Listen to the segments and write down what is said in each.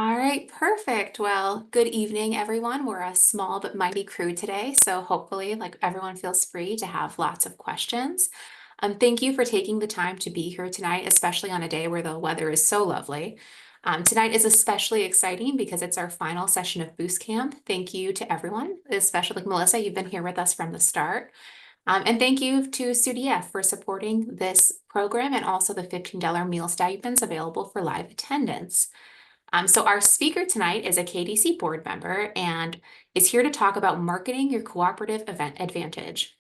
All right, perfect. Well, good evening, everyone. We're a small but mighty crew today, so hopefully, everyone feels free to have lots of questions. Thank you for taking the time to be here tonight, especially on a day where the weather is so lovely. Tonight is especially exciting because it's our final session of Boost Camp. Thank you to everyone, especially Melissa, you've been here with us from the start. And thank you to SUDF for supporting this program and also the $15 meal stipends available for live attendance. So our speaker tonight is a KDC board member and is here to talk about marketing your cooperative event advantage.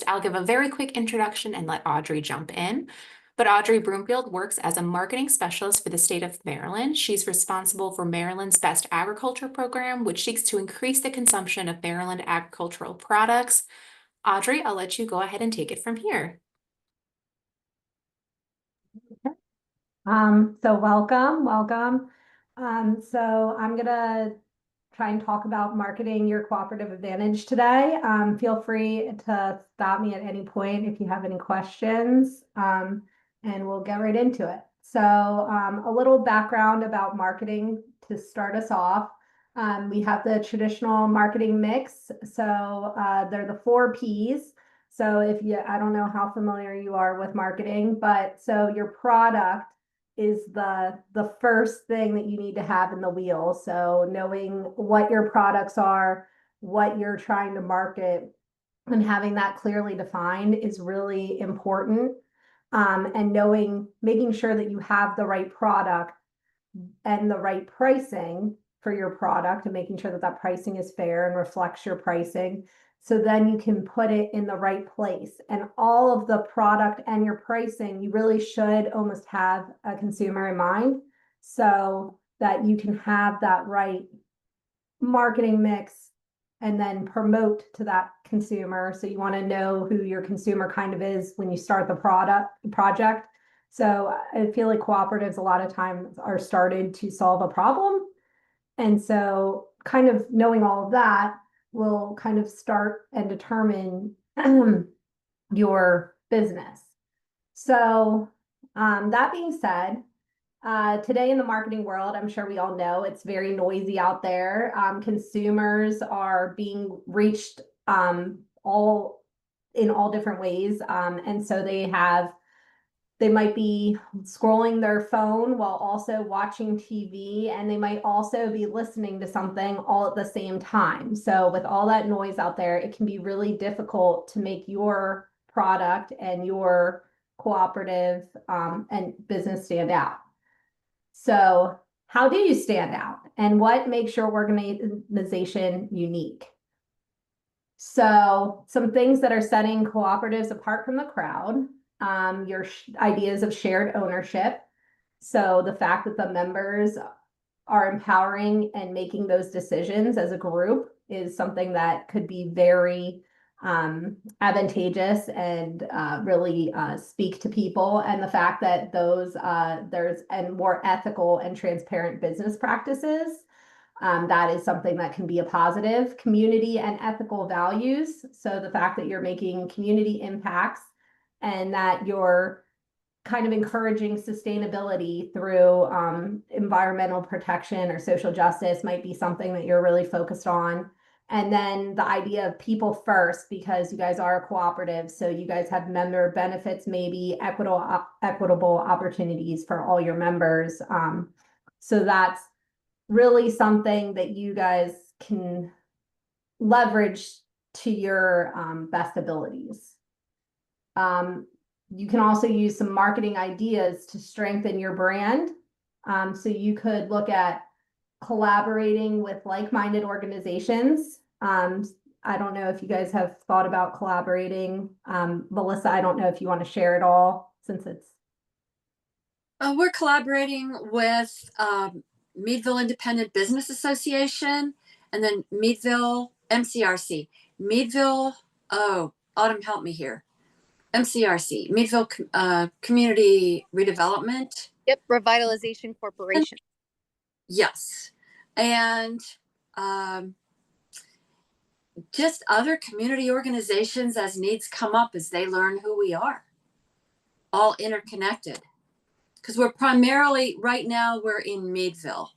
I'll give a very quick introduction and let Audrey jump in. But Audrey Broomfield works as a marketing specialist for the state of Maryland. She's responsible for Maryland's Best Agriculture Program, which seeks to increase the consumption of Maryland agricultural products. Audrey, I'll let you go ahead and take it from here. So welcome. So I'm gonna try and talk about marketing your cooperative advantage today. Feel free to stop me at any point if you have any questions, and we'll get right into it. So a little background about marketing to start us off. We have the traditional marketing mix. So they're the 4 Ps. So I don't know how familiar you are with marketing, but so your product is the first thing that you need to have in the wheel. So knowing what your products are, what you're trying to market, and having that clearly defined is really important. And making sure that you have the right product and the right pricing for your product, and making sure that that pricing is fair and reflects your pricing. So then you can put it in the right place. And all of the product and your pricing, you really should almost have a consumer in mind so that you can have that right marketing mix and then promote to that consumer. So you want to know who your consumer kind of is when you start the project. So I feel like cooperatives a lot of times are started to solve a problem. And so kind of knowing all of that will kind of start and determine your business. So that being said, today in the marketing world, I'm sure we all know it's very noisy out there. Consumers are being reached all in all different ways. And so they might be scrolling their phone while also watching TV, and they might also be listening to something all at the same time. So with all that noise out there, it can be really difficult to make your product and your cooperative and business stand out. So how do you stand out, and what makes your organization unique? So some things that are setting cooperatives apart from the crowd. Your ideas of shared ownership. So the fact that the members are empowering and making those decisions as a group is something that could be very advantageous and really speak to people. And the fact that there's more ethical and transparent business practices. That is something that can be a positive. Community and ethical values. So the fact that you're making community impacts and that you're kind of encouraging sustainability through environmental protection or social justice might be something that you're really focused on. And then the idea of people first, because you guys are a cooperative, so you guys have member benefits, maybe equitable opportunities for all your members. So that's really something that you guys can leverage to your best abilities. You can also use some marketing ideas to strengthen your brand. So you could look at collaborating with like-minded organizations. I don't know if you guys have thought about collaborating. Melissa, I don't know if you want to share it all since it's. We're collaborating with Meadville Independent Business Association and then Meadville MCRC. Meadville, Autumn, help me here. MCRC, Meadville Community Redevelopment. Yep, Revitalization Corporation. Yes. And just other community organizations as needs come up as they learn who we are. All interconnected. Because we're primarily, right now, we're in Meadville.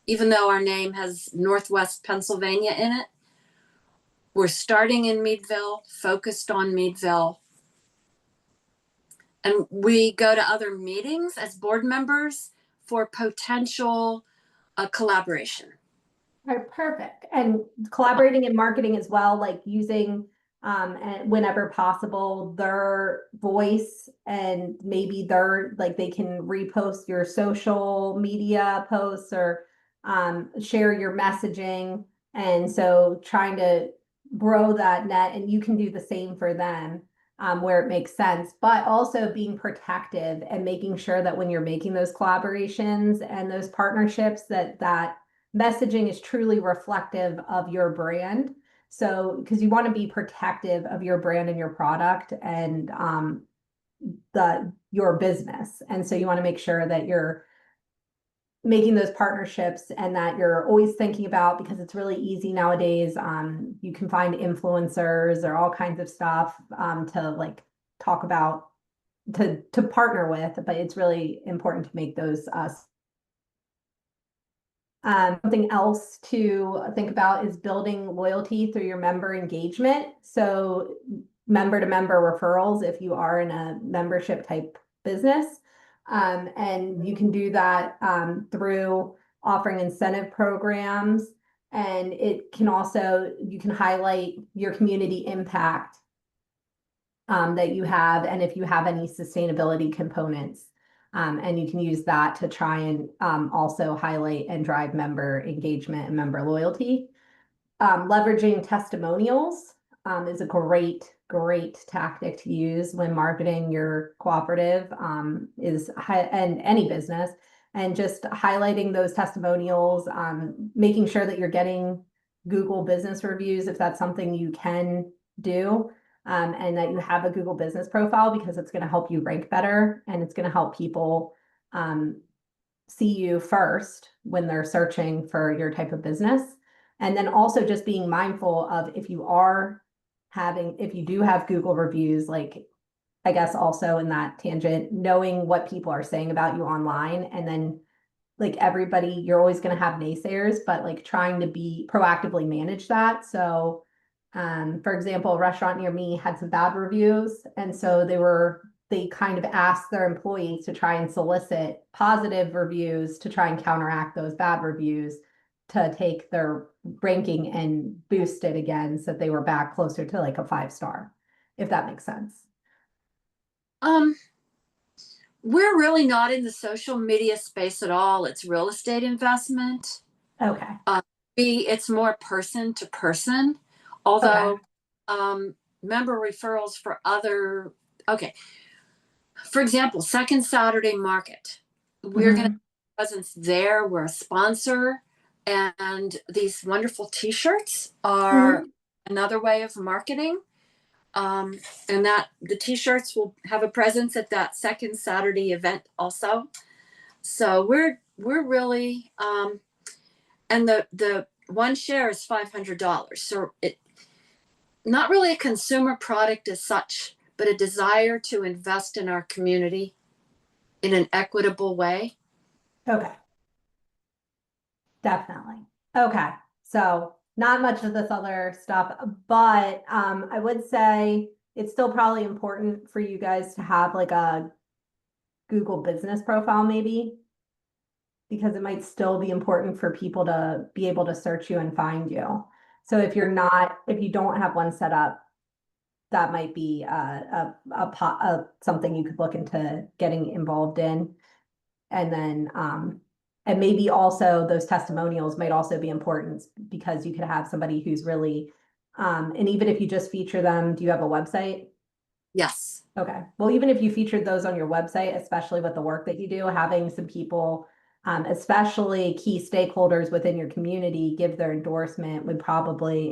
even though our name has Northwest Pennsylvania in it. We're starting in Meadville, focused on Meadville. And we go to other meetings as board members for potential collaboration. All right, perfect. And collaborating in marketing as well, like using and whenever possible, their voice and maybe their like they can repost your social media posts or share your messaging. And so trying to grow that net, and you can do the same for them where it makes sense, but also being protective and making sure that when you're making those collaborations and those partnerships that messaging is truly reflective of your brand. So, because you want to be protective of your brand and your product and your business. And so you want to make sure that you're making those partnerships and that you're always thinking about, because it's really easy nowadays. You can find influencers or all kinds of stuff to like talk about to partner with, but it's really important to make those something else to think about is building loyalty through your member engagement. So member to member referrals if you are in a membership type business. And you can do that through offering incentive programs. And it can also, you can highlight your community impact that you have, and if you have any sustainability components. And you can use that to try and also highlight and drive member engagement and member loyalty. Leveraging testimonials is a great tactic to use when marketing your cooperative and any business, and just highlighting those testimonials, making sure that you're getting Google business reviews if that's something you can do. And that you have a Google business profile, because it's going to help you rank better, and it's going to help people see you first when they're searching for your type of business. And then also just being mindful of if you do have Google reviews, like I guess also in that tangent, knowing what people are saying about you online, and then like everybody, you're always going to have naysayers, but like trying to be proactively manage that. So for example, a restaurant near me had some bad reviews. And so they kind of asked their employees to try and solicit positive reviews to try and counteract those bad reviews, to take their ranking and boost it again so that they were back closer to like a 5-star, if that makes sense. We're really not in the social media space at all. It's real estate investment. Okay. It's more person to person. Although member referrals for for example, Second Saturday Market, we're going to have a presence there. We're a sponsor, and these wonderful t-shirts are another way of marketing. And that the t-shirts will have a presence at that Second Saturday event also. So we're really and the one share is $500. So it not really a consumer product as such, but a desire to invest in our community in an equitable way. Okay. Definitely. Okay. So not much of this other stuff, but I would say it's still probably important for you guys to have like a Google business profile maybe, because it might still be important for people to be able to search you and find you. So if you don't have one set up, that might be something you could look into getting involved in. And then and maybe also those testimonials might also be important, because you could have somebody who's really and even if you just feature them, do you have a website? Yes. Okay. Well, even if you featured those on your website, especially with the work that you do, having some people, especially key stakeholders within your community, give their endorsement would probably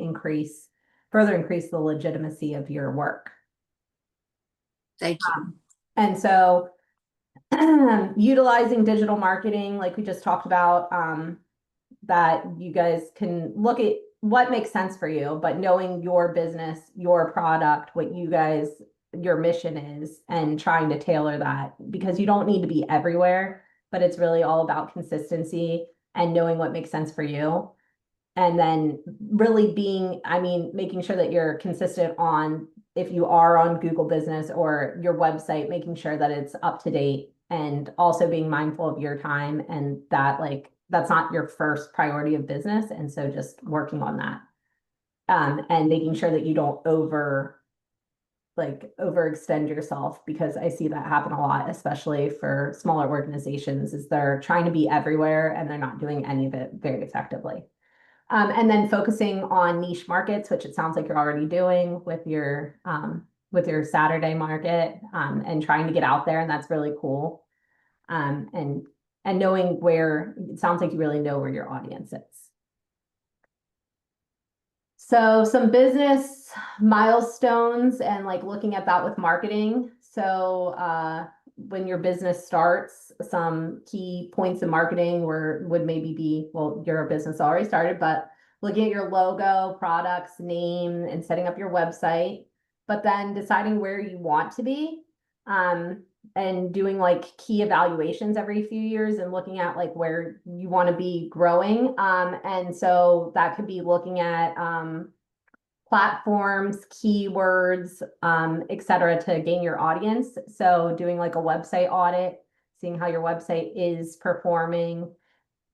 further increase the legitimacy of your work. Thank you. And so utilizing digital marketing, like we just talked about, that you guys can look at what makes sense for you, but knowing your business, your product, what your mission is, and trying to tailor that, because you don't need to be everywhere, but it's really all about consistency and knowing what makes sense for you. And then really making sure that you're consistent on, if you are on Google Business or your website, making sure that it's up to date, and also being mindful of your time, and that that's not your first priority of business. And so just working on that. And making sure that you don't overextend yourself, because I see that happen a lot, especially for smaller organizations, is they're trying to be everywhere and they're not doing any of it very effectively. And then focusing on niche markets, which it sounds like you're already doing with your Saturday market, and trying to get out there, and that's really cool. And knowing where, it sounds like you really know where your audience is. So some business milestones and looking at that with marketing. So when your business starts, some key points in marketing would maybe be, well, your business already started, but looking at your logo, products, name, and setting up your website, but then deciding where you want to be, and doing key evaluations every few years and looking at where you want to be growing. And so that could be looking at platforms, keywords, et cetera, to gain your audience. So doing a website audit, seeing how your website is performing.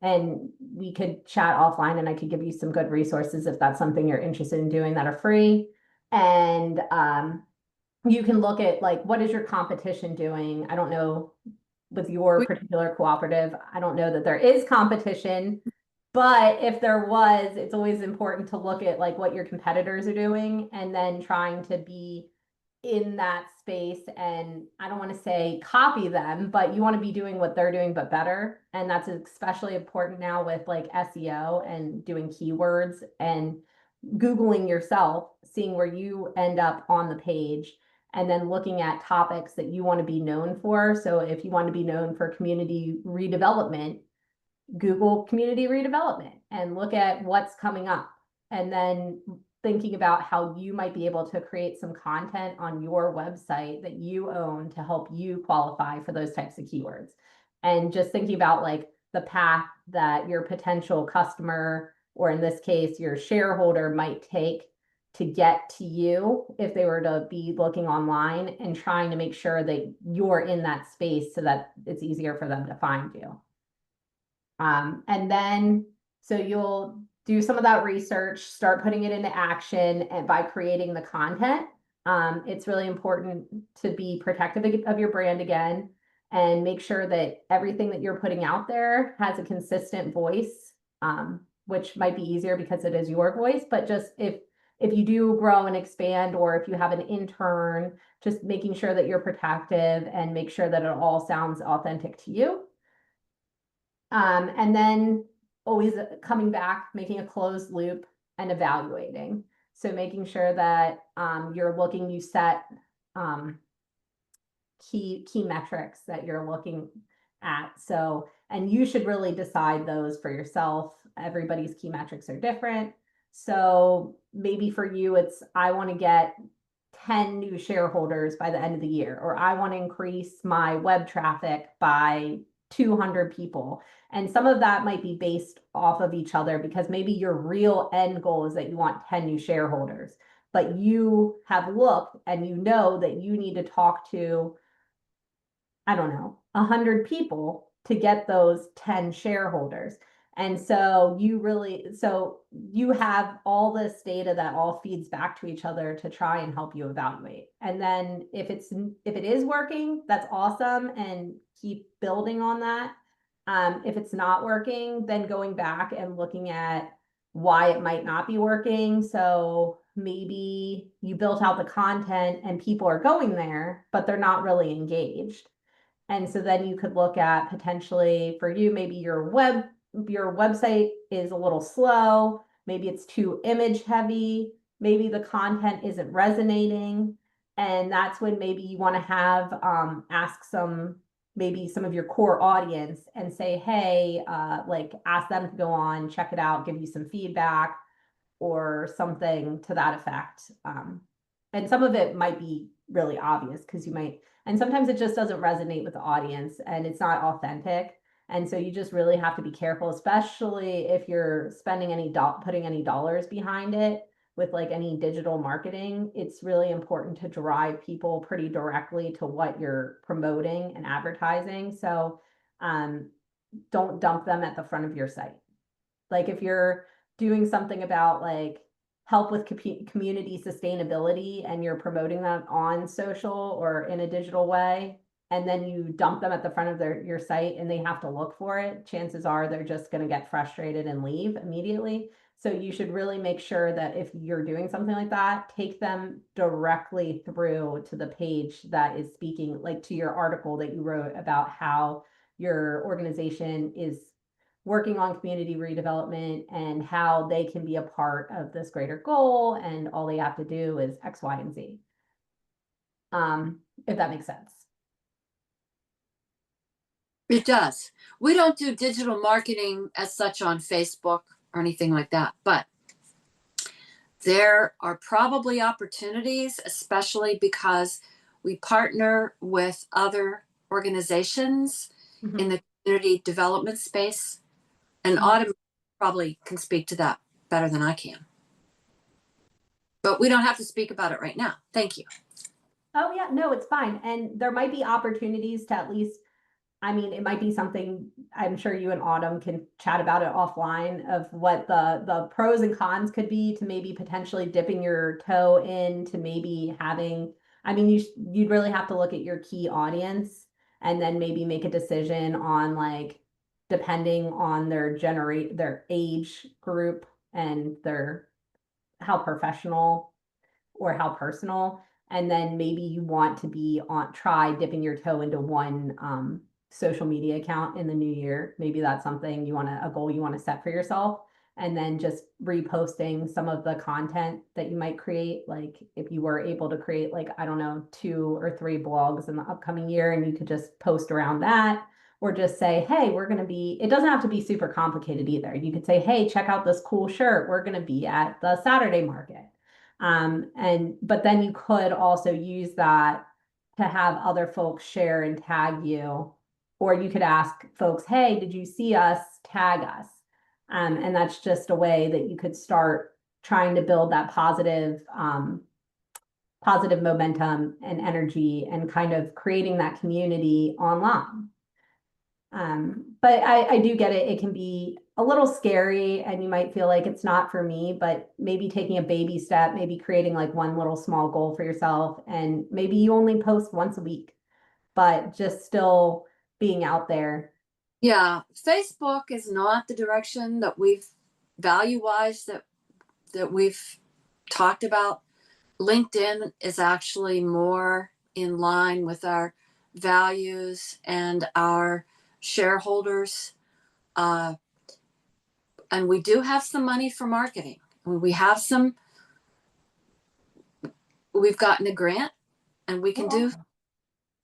And we could chat offline and I could give you some good resources if that's something you're interested in doing that are free. And you can look at what is your competition doing? I don't know, with your particular cooperative, I don't know that there is competition, but if there was, it's always important to look at what your competitors are doing, and then trying to be in that space. And I don't want to say copy them, but you want to be doing what they're doing, but better. And that's especially important now with SEO and doing keywords and Googling yourself, seeing where you end up on the page, and then looking at topics that you want to be known for. So if you want to be known for community redevelopment, Google community redevelopment and look at what's coming up. And then thinking about how you might be able to create some content on your website that you own to help you qualify for those types of keywords. And just thinking about the path that your potential customer, or in this case, your shareholder, might take to get to you if they were to be looking online, and trying to make sure that you're in that space so that it's easier for them to find you. And then, so you'll do some of that research, start putting it into action, and by creating the content. It's really important to be protective of your brand again, and make sure that everything that you're putting out there has a consistent voice, which might be easier because it is your voice, but just if you do grow and expand, or if you have an intern, just making sure that you're protective and make sure that it all sounds authentic to you. And then always coming back, making a closed loop and evaluating. So making sure that you set key metrics that you're looking at. So, and you should really decide those for yourself. Everybody's key metrics are different. So maybe for you, it's, I want to get 10 new shareholders by the end of the year, or I want to increase my web traffic by 200 people. And some of that might be based off of each other, because maybe your real end goal is that you want 10 new shareholders, but you have looked and you know that you need to talk to, I don't know, 100 people to get those 10 shareholders. And so you have all this data that all feeds back to each other to try and help you evaluate. And then if it is working, that's awesome, and keep building on that. If it's not working, then going back and looking at why it might not be working. So maybe you built out the content and people are going there, but they're not really engaged. And so then you could look at, potentially for you, maybe your website is a little slow, maybe it's too image heavy, maybe the content isn't resonating. And that's when maybe you want to have ask maybe some of your core audience and say, hey, ask them to go on, check it out, give you some feedback or something to that effect. And some of it might be really obvious, because and sometimes it just doesn't resonate with the audience and it's not authentic. And so you just really have to be careful, especially if you're spending putting any dollars behind it with like any digital marketing. It's really important to drive people pretty directly to what you're promoting and advertising. So don't dump them at the front of your site. Like if you're doing something about like help with community sustainability and you're promoting that on social or in a digital way, and then you dump them at the front of your site and they have to look for it, chances are they're just going to get frustrated and leave immediately. So you should really make sure that if you're doing something like that, take them directly through to the page that is speaking, like to your article that you wrote about how your organization is working on community redevelopment and how they can be a part of this greater goal, and all they have to do is X, Y, and Z. If that makes sense. It does. We don't do digital marketing as such on Facebook or anything like that, but there are probably opportunities, especially because we partner with other organizations in the community development space, and Autumn probably can speak to that better than I can. But we don't have to speak about it right now. Thank you. Oh yeah, no, it's fine. And there might be opportunities to at least, I mean, it might be something, I'm sure you and Autumn can chat about it offline, of what the pros and cons could be to maybe potentially dipping your toe into maybe having, I mean, you'd really have to look at your key audience and then maybe make a decision on like, depending on their age group and how professional or how personal. And then maybe you want to try dipping your toe into one social media account in the new year. Maybe that's something a goal you want to set for yourself. And then just reposting some of the content that you might create. Like if you were able to create like, I don't know, 2 or 3 blogs in the upcoming year, and you could just post around that. Or just say, hey, it doesn't have to be super complicated either. You could say, hey, check out this cool shirt. We're going to be at the Saturday market. But then you could also use that to have other folks share and tag you, or you could ask folks, hey, did you see us? Tag us. And that's just a way that you could start trying to build that positive momentum and energy and kind of creating that community online. But I do get it. It can be a little scary and you might feel like it's not for me, but maybe taking a baby step, maybe creating like one little small goal for yourself, and maybe you only post once a week, but just still being out there. Yeah, Facebook is not the direction that we've value-wise that we've talked about. LinkedIn is actually more in line with our values and our shareholders. And we do have some money for marketing. We've gotten a grant, and we can do,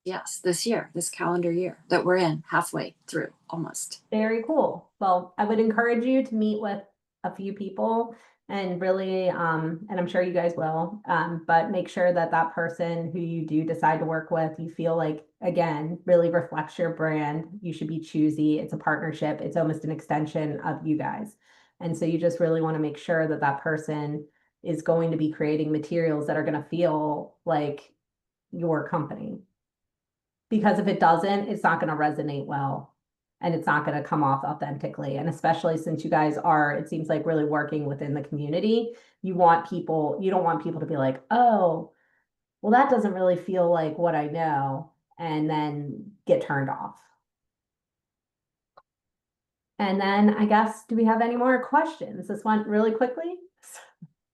yes, this calendar year that we're in, halfway through almost. Very cool. Well, I would encourage you to meet with a few people and really, and I'm sure you guys will, but make sure that that person who you do decide to work with, you feel like, again, really reflects your brand. You should be choosy. It's a partnership. It's almost an extension of you guys. And so you just really want to make sure that that person is going to be creating materials that are going to feel like your company. Because if it doesn't, it's not going to resonate well, and it's not going to come off authentically. And especially since you guys are, it seems like, really working within the community, you don't want people to be like, oh, well, that doesn't really feel like what I know, and then get turned off. And then I guess, do we have any more questions? This went really quickly.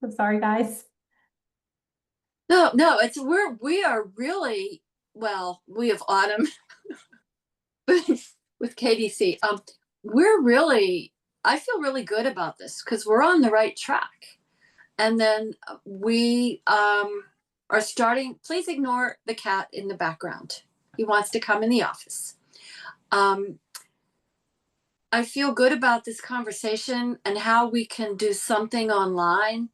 I'm sorry, guys. No, we are really, well, we have Autumn with KDC. I feel really good about this because we're on the right track. And then we are starting, please ignore the cat in the background. He wants to come in the office. I feel good about this conversation and how we can do something online,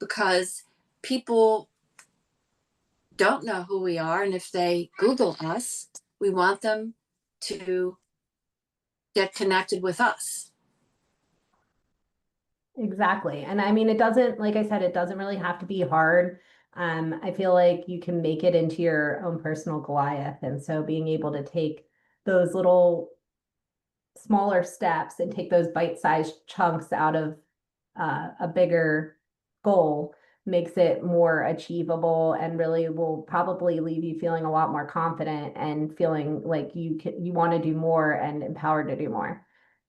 because people don't know who we are. And if they Google us, we want them to get connected with us. Exactly. And I mean, it doesn't, like I said, it doesn't really have to be hard. I feel like you can make it into your own personal Goliath. And so being able to take those little smaller steps and take those bite-sized chunks out of a bigger goal makes it more achievable and really will probably leave you feeling a lot more confident and feeling like you want to do more and empowered to do more.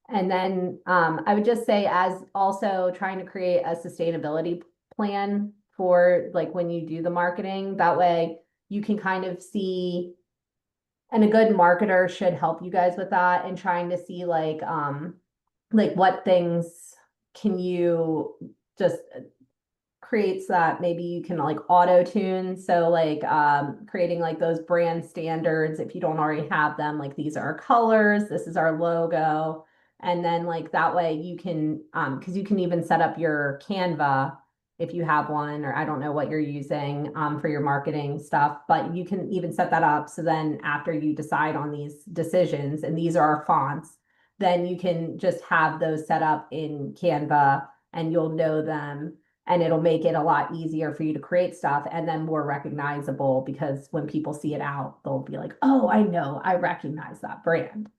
And then I would just say, as also trying to create a sustainability plan for like when you do the marketing, that way you can kind of see, and a good marketer should help you guys with that and trying to see like what things can you just creates that maybe you can like auto tune. So like creating like those brand standards if you don't already have them, like these are our colors, this is our logo. And then like that way you can because you can even set up your Canva if you have one, or I don't know what you're using for your marketing stuff, but you can even set that up. So then after you decide on these decisions, and these are our fonts, then you can just have those set up in Canva and you'll know them, and it'll make it a lot easier for you to create stuff and then more recognizable, because when people see it out, they'll be like, oh, I know, I recognize that brand.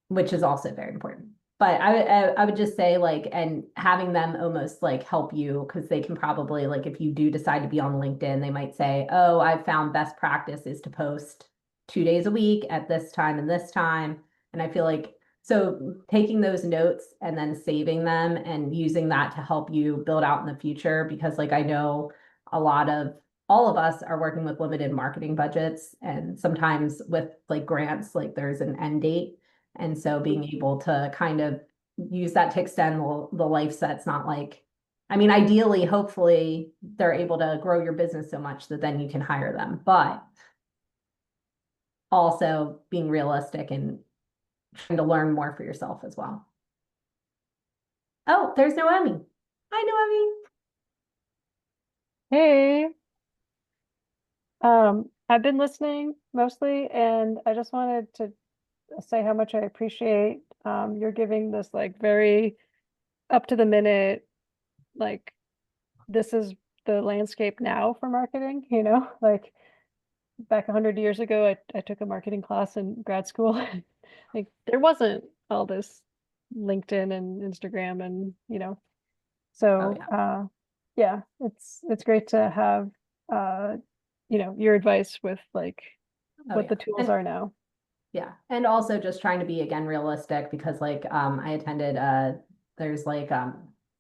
Which is also very important. But I would just say like, and having them almost like help you, because they can probably like, if you do decide to be on LinkedIn, they might say, oh, I've found best practice is to post 2 days a week at this time and this time. And I feel like, so taking those notes and then saving them and using that to help you build out in the future, because like I know a lot of all of us are working with limited marketing budgets, and sometimes with like grants, like there's an end date. And so being able to kind of use that to extend the life set's not like, I mean, ideally, hopefully they're able to grow your business so much that then you can hire them, but also being realistic and trying to learn more for yourself as well. Oh, there's Noemi. Hi, Noemi. Hey, I've been listening mostly, and I just wanted to say how much I appreciate you're giving this like very up to the minute, like this is the landscape now for marketing, like back 100 years ago, I took a marketing class in grad school. Like there wasn't all this LinkedIn and Instagram and so yeah, it's great to have your advice with like what the tools are now. Yeah. And also just trying to be again realistic, because like I attended there's like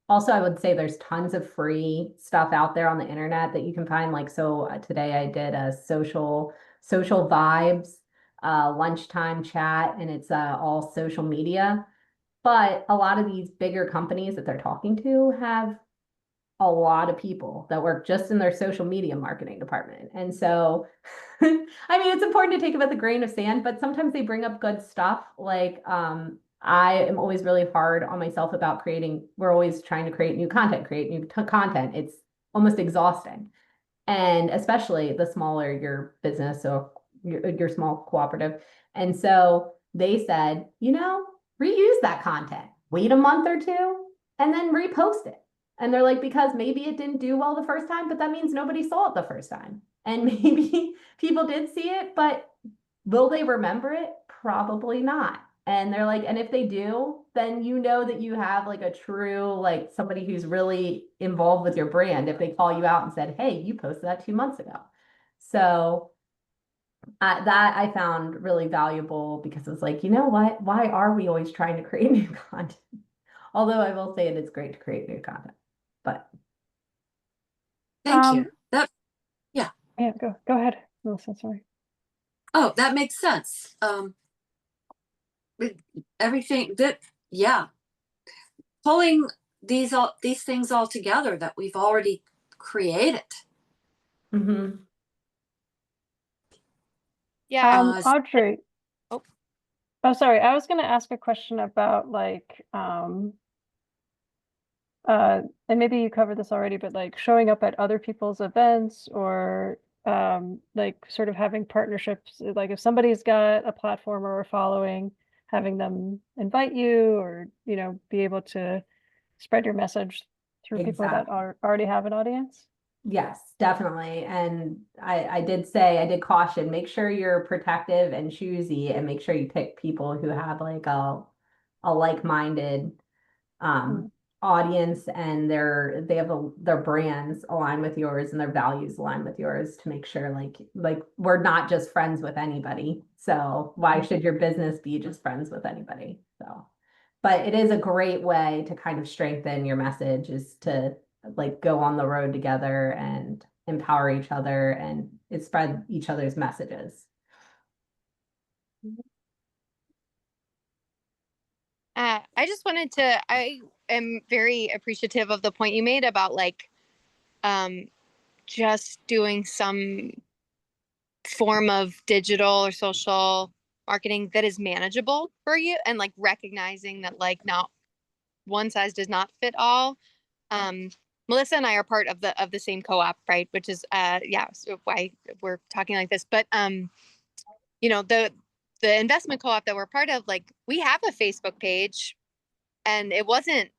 also I would say there's tons of free stuff out there on the internet that you can find. Like so today I did a social vibes lunchtime chat, and it's all social media. But a lot of these bigger companies that they're talking to have a lot of people that work just in their social media marketing department. And so, I mean, it's important to take it with a grain of sand, but sometimes they bring up good stuff. Like, I am always really hard on myself about we're always trying to create new content, content. It's almost exhausting. And especially the smaller your business or your small cooperative. And so they said, reuse that content, wait a month or two, and then repost it. And they're like, because maybe it didn't do well the first time, but that means nobody saw it the first time. And maybe people did see it, but will they remember it? Probably not. And they're like, and if they do, then you know that you have like a true, like somebody who's really involved with your brand if they call you out and said, hey, you posted that 2 months ago. So that I found really valuable, because it's like, you know what? Why are we always trying to create new content? Although I will say it is great to create new content. But Thank you. Yeah, go ahead, Melissa. Sorry. Oh, that makes sense. Everything that, yeah, pulling these things all together that we've already created. mm-hmm. Yeah. Audrey. Oh, sorry. I was going to ask a question about like and maybe you covered this already, but like showing up at other people's events or like sort of having partnerships, like if somebody's got a platform or a following, having them invite you or, you know, be able to spread your message through people that Exactly. already have an audience. Yes, definitely. And I did say, I did caution, make sure you're protective and choosy and make sure you pick people who have like a like-minded Mm. audience and they have their brands align with yours and their values align with yours to make sure like we're not just friends with anybody. So why should your business be just friends with anybody? So, but it is a great way to kind of strengthen your message is to like go on the road together and empower each other and it spread each other's messages. I just wanted to, I am very appreciative of the point you made about like um, just doing some form of digital or social marketing that is manageable for you and like recognizing that like not one size does not fit all. Um, Melissa and I are part of the same co-op, right? Which is yeah, so why we're talking like this. But you know, the investment co-op that we're part of, like we have a Facebook page and it wasn't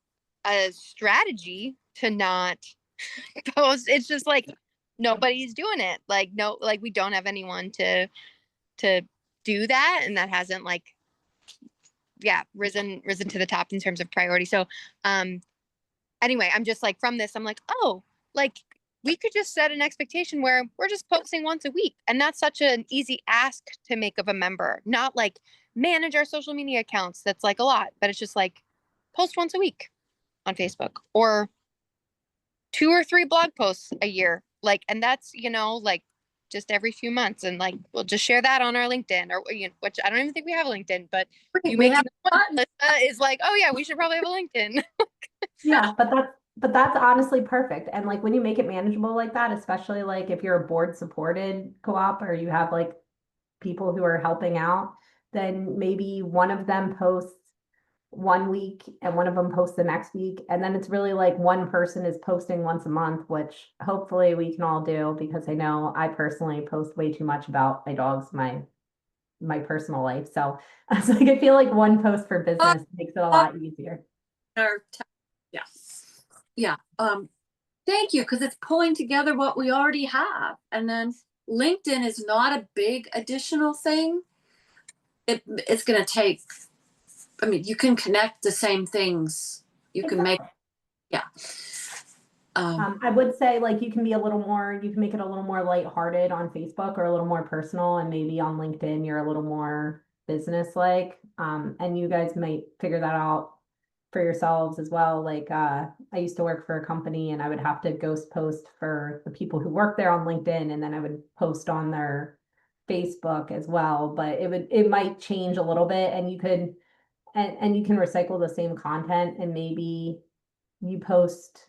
a strategy to not post. It's just like nobody's doing it. Like no, like we don't have anyone to do that, and that hasn't like yeah risen to the top in terms of priority. So anyway, I'm just like from this, I'm like, oh, like we could just set an expectation where we're just posting once a week. And that's such an easy ask to make of a member, not like manage our social media accounts. That's like a lot, but it's just like post once a week on Facebook or 2 or 3 blog posts a year. Like, and that's, you know, like just every few months. And like, we'll just share that on our LinkedIn or, you know, which I don't even think we have a LinkedIn, but you We make have Melissa is like, oh yeah, we should probably have a LinkedIn. Yeah, but that's honestly perfect. And like when you make it manageable like that, especially like if you're a board supported co-op or you have like people who are helping out, then maybe one of them posts one week and one of them posts the next week. And then it's really like one person is posting once a month, which hopefully we can all do because I know I personally post way too much about my dogs, my personal life. So, so I feel like one post for business makes it a lot easier. yeah. Yeah. Thank you, because it's pulling together what we already have. And then LinkedIn is not a big additional thing. It's going to take, I mean, you can connect the same things. You can make, yeah. I would say like you can be a little more, you can make it a little more lighthearted on Facebook or a little more personal, and maybe on LinkedIn you're a little more business-like. And you guys might figure that out for yourselves as well. Like I used to work for a company and I would have to ghost post for the people who work there on LinkedIn, and then I would post on their Facebook as well. But it might change a little bit, and you could and you can recycle the same content and maybe you post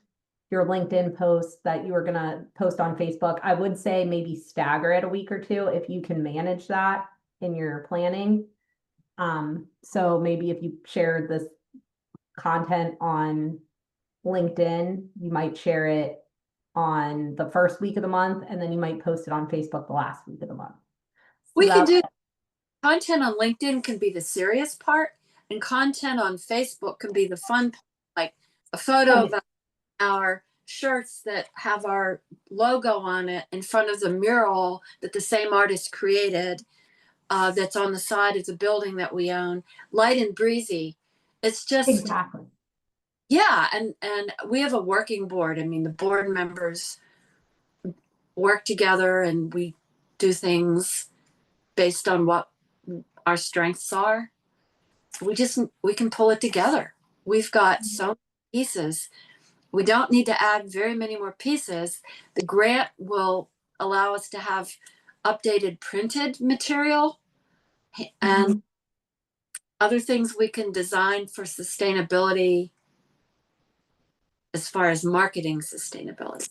your LinkedIn post that you were going to post on Facebook. I would say maybe stagger it a week or two if you can manage that in your planning. So maybe if you share this content on LinkedIn, you might share it on the first week of the month, and then you might post it on Facebook the last week of the month. So We can that, do content on LinkedIn can be the serious part, and content on Facebook can be the fun part, like a photo of our shirts that have our logo on it in front of the mural that the same artist created, that's on the side of the building that we own, light and breezy. It's just, exactly. yeah. And we have a working board. I mean, the board members work together and we do things based on what our strengths are. We can pull it together. We've got so many pieces. We don't need to add very many more pieces. The grant will allow us to have updated printed material and other things we can design for sustainability as far as marketing sustainability.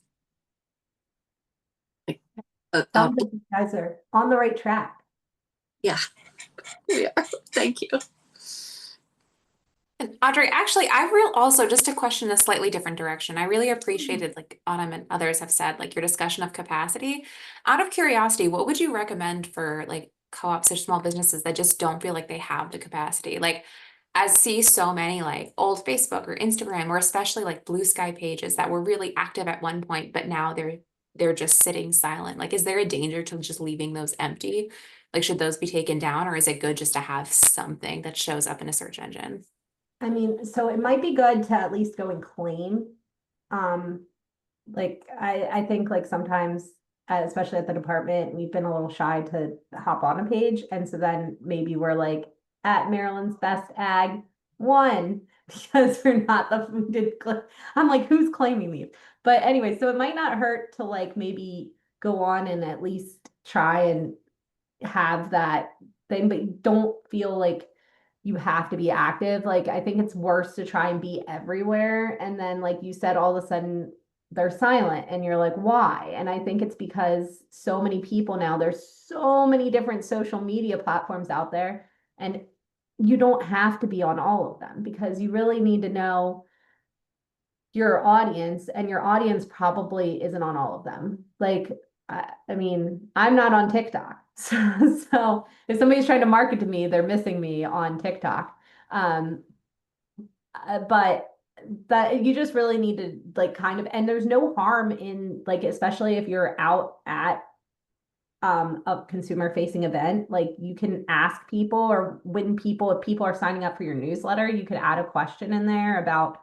Sounds like you guys are on the right track. Yeah, we are. Thank you. And Audrey, actually, also just to question a slightly different direction. I really appreciated, like Autumn and others have said, like your discussion of capacity. Out of curiosity, what would you recommend for like co-ops or small businesses that just don't feel like they have the capacity? Like, I see so many like old Facebook or Instagram, or especially like blue sky pages that were really active at one point, but now they're just sitting silent. Like, is there a danger to just leaving those empty? Like, should those be taken down, or is it good just to have something that shows up in a search engine? I mean, so it might be good to at least go and claim. Um, like I think like sometimes, especially at the department, we've been a little shy to hop on a page, and so then maybe we're like at Maryland's Best Ag 1 because we're not the we did. I'm like, who's claiming these? But anyway, so it might not hurt to like maybe go on and at least try and have that thing, but you don't feel like you have to be active. Like I think it's worse to try and be everywhere. And then like you said, all of a sudden they're silent and you're like, why? And I think it's because so many people now, there's so many different social media platforms out there, and you don't have to be on all of them because you really need to know your audience, and your audience probably isn't on all of them. Like, I mean, I'm not on TikTok. So if somebody's trying to market to me, they're missing me on TikTok. Um, but that you just really need to like kind of, and there's no harm in like, especially if you're out at a consumer facing event, like you can ask people, or when people, if people are signing up for your newsletter, you could add a question in there about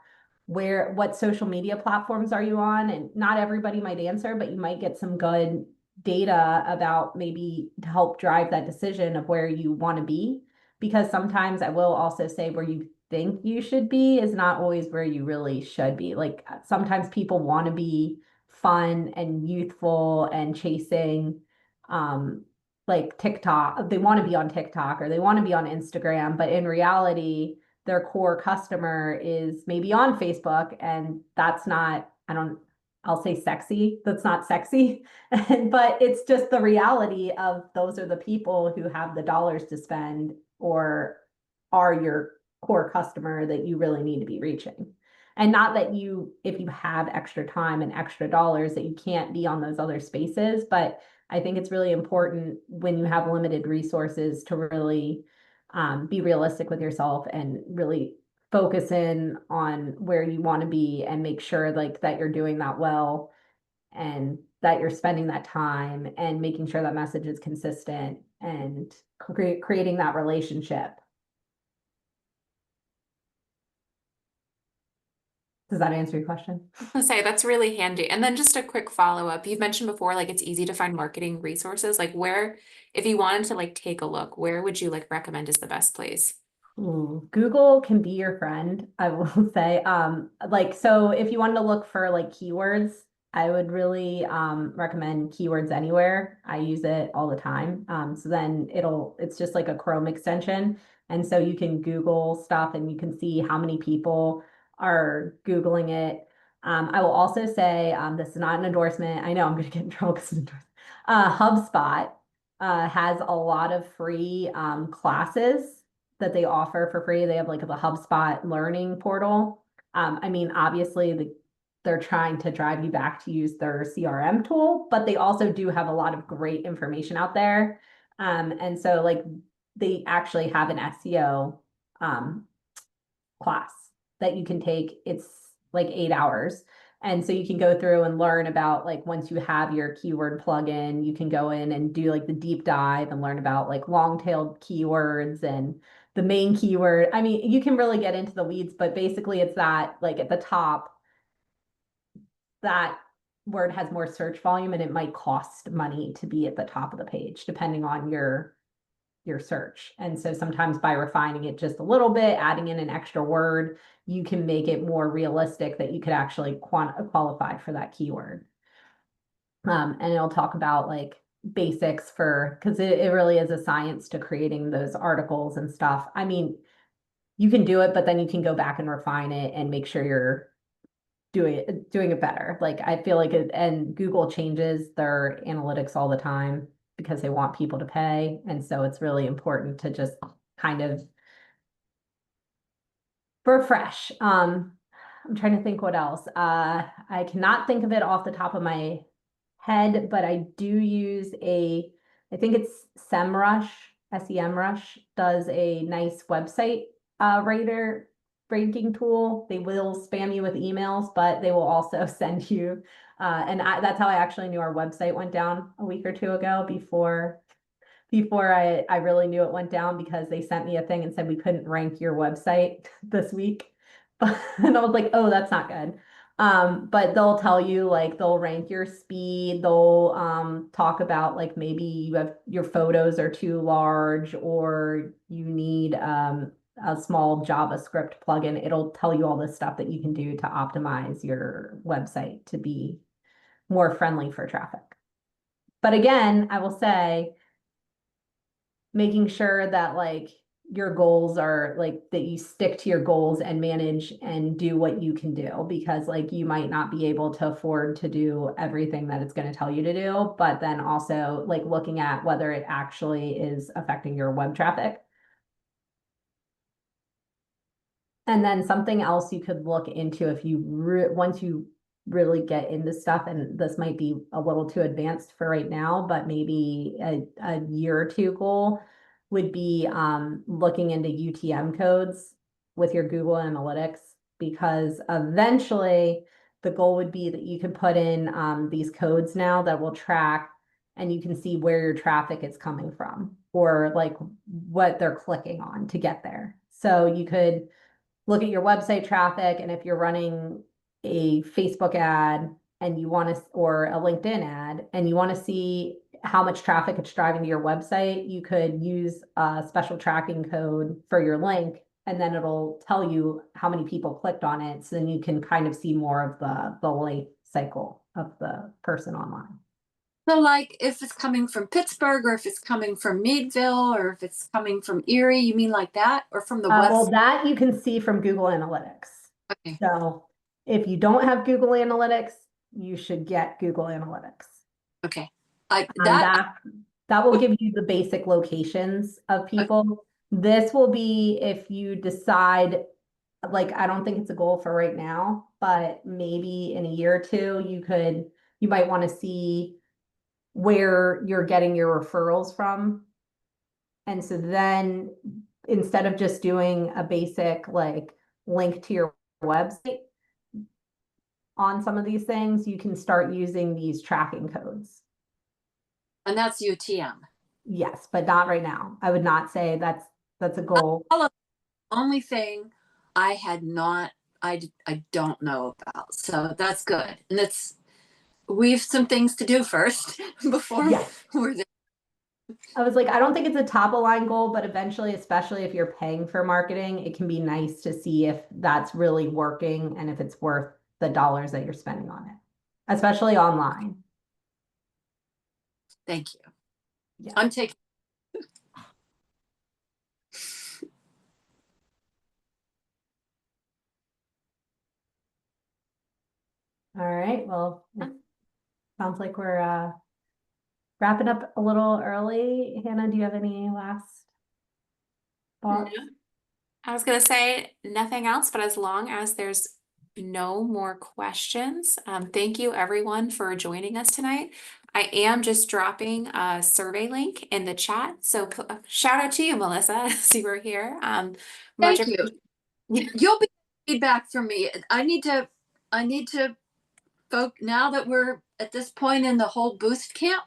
what social media platforms are you on, and not everybody might answer, but you might get some good data about maybe to help drive that decision of where you want to be, because sometimes I will also say where you think you should be is not always where you really should be. Like sometimes people want to be fun and youthful and chasing um like TikTok, they want to be on TikTok or they want to be on Instagram, but in reality, their core customer is maybe on Facebook, and that's not, I'll say sexy. That's not sexy. But it's just the reality of those are the people who have the dollars to spend or are your core customer that you really need to be reaching. And not that you, if you have extra time and extra dollars, that you can't be on those other spaces, but I think it's really important when you have limited resources to really be realistic with yourself and really focus in on where you want to be and make sure like that you're doing that well, and that you're spending that time and making sure that message is consistent and creating that relationship. Does that answer your question? I say that's really handy. And then just a quick follow-up. You've mentioned before, like it's easy to find marketing resources. Like where, if you wanted to like take a look, where would you like recommend is the best place? Ooh, Google can be your friend, I will say. Like so if you wanted to look for like keywords, I would really recommend Keywords Anywhere. I use it all the time. So then it's just like a Chrome extension. And so you can Google stuff and you can see how many people are Googling it. I will also say, this is not an endorsement. I know I'm gonna get in trouble because it's an endorsement. HubSpot has a lot of free classes that they offer for free. They have like the HubSpot learning portal. I mean, obviously they're trying to drive you back to use their CRM tool, but they also do have a lot of great information out there. And so like they actually have an SEO class that you can take. It's like 8 hours. And so you can go through and learn about like once you have your keyword plugin, you can go in and do like the deep dive and learn about like long-tailed keywords and the main keyword. I mean, you can really get into the weeds, but basically it's that like at the top, that word has more search volume and it might cost money to be at the top of the page, depending on your search. And so sometimes by refining it just a little bit, adding in an extra word, you can make it more realistic that you could actually qualify for that keyword. And it'll talk about like basics because it really is a science to creating those articles and stuff. I mean, you can do it, but then you can go back and refine it and make sure you're doing it better. Like I feel like and Google changes their analytics all the time because they want people to pay. And so it's really important to just kind of for fresh. I'm trying to think what else. I cannot think of it off the top of my head, but I do use I think it's SEMrush, SEMrush does a nice website rater ranking tool. They will spam you with emails, but they will also send you. That's how I actually knew our website went down a week or two ago before I really knew it went down, because they sent me a thing and said we couldn't rank your website this week. And I was like, oh, that's not good. But they'll tell you, like, they'll rank your speed. They'll talk about, like, maybe your photos are too large, or you need a small JavaScript plugin. It'll tell you all this stuff that you can do to optimize your website to be more friendly for traffic. But again, I will say, making sure that, like, your goals are, like, that you stick to your goals and manage and do what you can do, because, like, you might not be able to afford to do everything that it's going to tell you to do, but then also, like, looking at whether it actually is affecting your web traffic. And then something else you could look into, if you once you really get into stuff, and this might be a little too advanced for right now, but maybe a year or two goal would be looking into UTM codes with your Google Analytics, because eventually the goal would be that you can put in these codes now that will track, and you can see where your traffic is coming from, or like what they're clicking on to get there. So you could look at your website traffic, and if you're running a Facebook ad and you want to, or a LinkedIn ad, and you want to see how much traffic it's driving to your website, you could use a special tracking code for your link, and then it'll tell you how many people clicked on it. So then you can kind of see more of the life cycle of the person online. So like if it's coming from Pittsburgh, or if it's coming from Meadville, or if it's coming from Erie, you mean like that? Or from the west? Well, that you can see from Google Analytics. Okay. So if you don't have Google Analytics, you should get Google Analytics. Okay. That will give you the basic locations of people. This will be if you decide, like, I don't think it's a goal for right now, but maybe in a year or two, you might want to see where you're getting your referrals from. And so then, instead of just doing a basic, like, link to your website on some of these things, you can start using these tracking codes. And that's UTM. Yes, but not right now. I would not say that's a goal. Only thing I had not, I don't know about. So that's good. And we've some things to do first before Yes. we're there. I was like, I don't think it's a top of line goal, but eventually, especially if you're paying for marketing, it can be nice to see if that's really working and if it's worth the dollars that you're spending on it, especially online. Thank you. Yeah. I'm taking. All right. Well, it sounds like we're wrapping up a little early. Hannah, do you have any last thoughts? I was going to say nothing else, but as long as there's no more questions, thank you everyone for joining us tonight. I am just dropping a survey link in the chat. So shout out to you, Melissa, as you were here. Thank you. You'll be feedback from me. I need to now that we're at this point in the whole boost camp,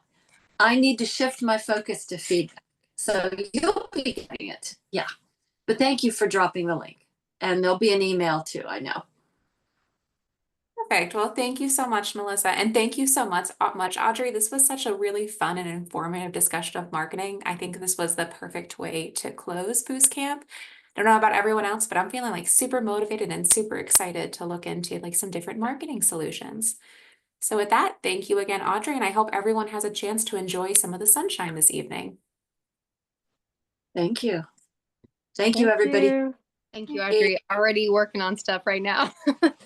I need to shift my focus to feedback. So you'll be getting it. Yeah. But thank you for dropping the link. And there'll be an email too, I know. Perfect. Well, thank you so much, Melissa. And thank you so much, Audrey. This was such a really fun and informative discussion of marketing. I think this was the perfect way to close Boost Camp. I don't know about everyone else, but I'm feeling like super motivated and super excited to look into like some different marketing solutions. So with that, thank you again, Audrey, and I hope everyone has a chance to enjoy some of the sunshine this evening. Thank you. Thank you, everybody. you. Thank you, Audrey. Already working on stuff right now.